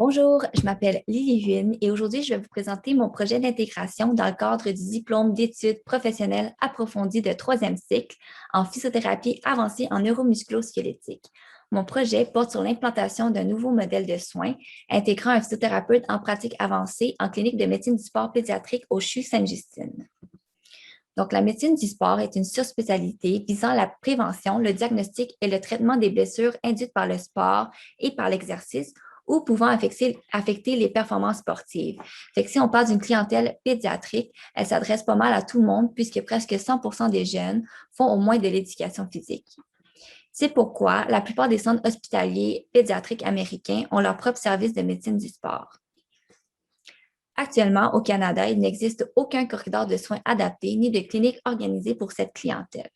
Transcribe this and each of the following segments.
Bonjour, je m'appelle Lily Huynh et aujourd'hui, je vais vous présenter mon projet d'intégration dans le cadre du diplôme d'études professionnelles approfondies de troisième cycle en physiothérapie avancée en neuromusculo-squelettique. Mon projet porte sur l'implantation d'un nouveau modèle de soins intégrant un physiothérapeute en pratique avancée en clinique de médecine du sport pédiatrique au CHU Sainte-Justine. Donc, la médecine du sport est une surspécialité visant la prévention, le diagnostic et le traitement des blessures induites par le sport et par l'exercice ou pouvant affecter les performances sportives. Fait que si on parle d'une clientèle pédiatrique, elle s'adresse pas mal à tout le monde puisque presque 100% des jeunes font au moins de l'éducation physique. C'est pourquoi la plupart des centres hospitaliers pédiatriques américains ont leur propre service de médecine du sport. Actuellement, au Canada, il n'existe aucun corridor de soins adapté ni de clinique organisée pour cette clientèle.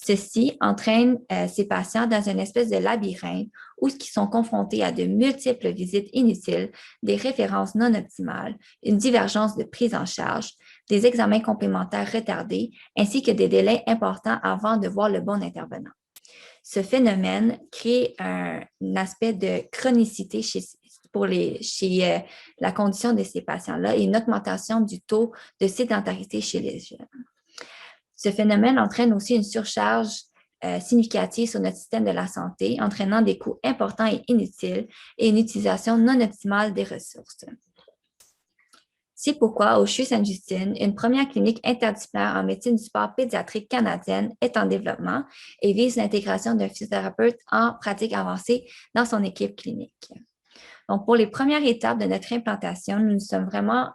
Ceci entraîne ces patients dans une espèce de labyrinthe où ils sont confrontés à de multiples visites inutiles, des références non optimales, une divergence de prise en charge, des examens complémentaires retardés, ainsi que des délais importants avant de voir le bon intervenant. Ce phénomène crée un aspect de chronicité chez la condition de ces patients-là et une augmentation du taux de sédentarité chez les jeunes. Ce phénomène entraîne aussi une surcharge significative sur notre système de la santé, entraînant des coûts importants et inutiles et une utilisation non optimale des ressources. C'est pourquoi, au CHU Sainte-Justine, une première clinique interdisciplinaire en médecine du sport pédiatrique canadienne est en développement et vise l'intégration d'un physiothérapeute en pratique avancée dans son équipe clinique. Donc, pour les premières étapes de notre implantation, nous nous sommes vraiment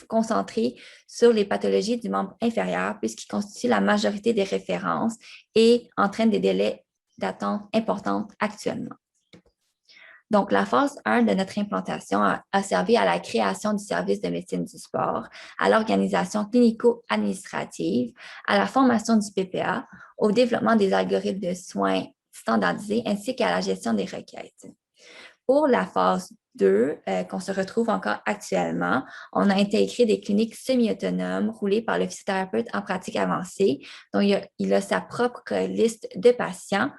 concentrés sur les pathologies du membre inférieur puisqu'ils constituent la majorité des références et entraînent des délais d'attente importants actuellement. Donc, la phase 1 de notre implantation a servi à la création du service de médecine du sport, à l'organisation clinico-administrative, à la formation du PPA, au développement des algorithmes de soins standardisés ainsi qu'à la gestion des requêtes. Pour la phase 2, qu'on se retrouve encore actuellement, on a intégré des cliniques semi-autonomes roulées par le physiothérapeute en pratique avancée. Donc, il a sa propre liste de patients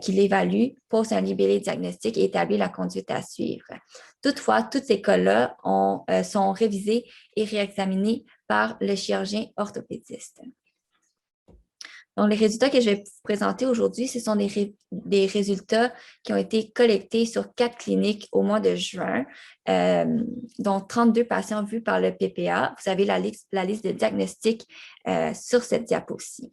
qu'il évalue, pose un libellé diagnostic et établit la conduite à suivre. Toutefois, tous ces cas-là sont révisés et réexaminés par le chirurgien orthopédiste. Donc, les résultats que je vais vous présenter aujourd'hui, ce sont des résultats qui ont été collectés sur 4 cliniques au mois de juin, dont 32 patients vus par le PPA. Vous avez la liste de diagnostics sur cette diapo-ci.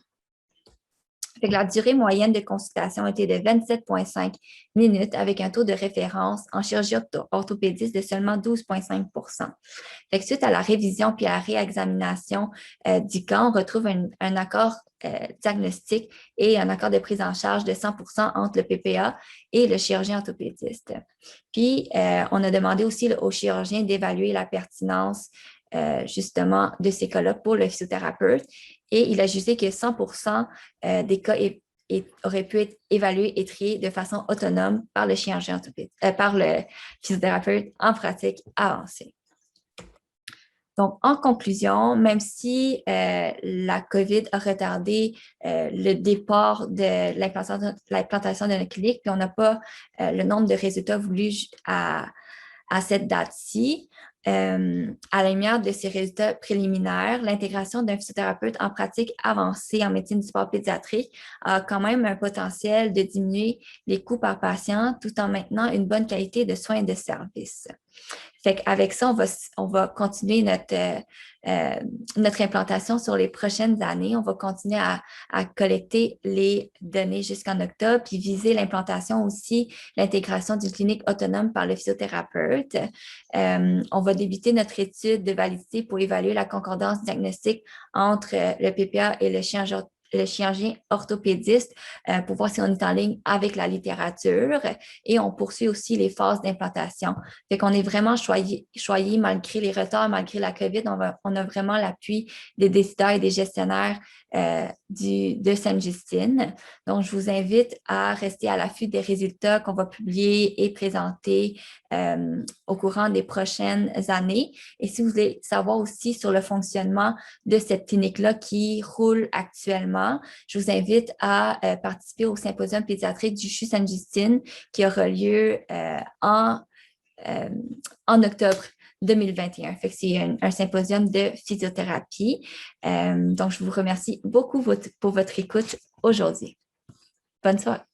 La durée moyenne de consultation était de 27,5 minutes avec un taux de référence en chirurgie orthopédiste de seulement 12,5 %. Suite à la révision puis à la réexamination du cas, on retrouve un accord diagnostic et un accord de prise en charge de 100% entre le PPA et le chirurgien orthopédiste. Puis, on a demandé aussi au chirurgien d'évaluer la pertinence justement de ces cas-là pour le physiothérapeute et il a jugé que 100% des cas auraient pu être évalués et triés de façon autonome par le chirurgien orthopédiste, par le physiothérapeute en pratique avancée. Donc, en conclusion, même si la COVID a retardé le départ de l'implantation de notre clinique, puis on n'a pas le nombre de résultats voulus à cette date-ci, à la lumière de ces résultats préliminaires, l'intégration d'un physiothérapeute en pratique avancée en médecine du sport pédiatrique a quand même un potentiel de diminuer les coûts par patient tout en maintenant une bonne qualité de soins et de services. Fait qu'avec ça, on va continuer notre implantation sur les prochaines années. On va continuer à collecter les données jusqu'en octobre, puis viser l'implantation aussi, l'intégration d'une clinique autonome par le physiothérapeute. On va débuter notre étude de validité pour évaluer la concordance diagnostique entre le PPA et le chirurgien orthopédiste pour voir si on est en ligne avec la littérature et on poursuit aussi les phases d'implantation. Fait qu'on est vraiment choyé malgré les retards, malgré la COVID, on a vraiment l'appui des décideurs et des gestionnaires de Sainte-Justine. Donc, je vous invite à rester à l'affût des résultats qu'on va publier et présenter au courant des prochaines années. Et si vous voulez savoir aussi sur le fonctionnement de cette clinique-là qui roule actuellement, je vous invite à participer au symposium pédiatrique du CHU Sainte-Justine qui aura lieu en en octobre 2021. Fait que c'est un symposium de physiothérapie. Donc, je vous remercie beaucoup pour votre écoute aujourd'hui. Bonne soirée.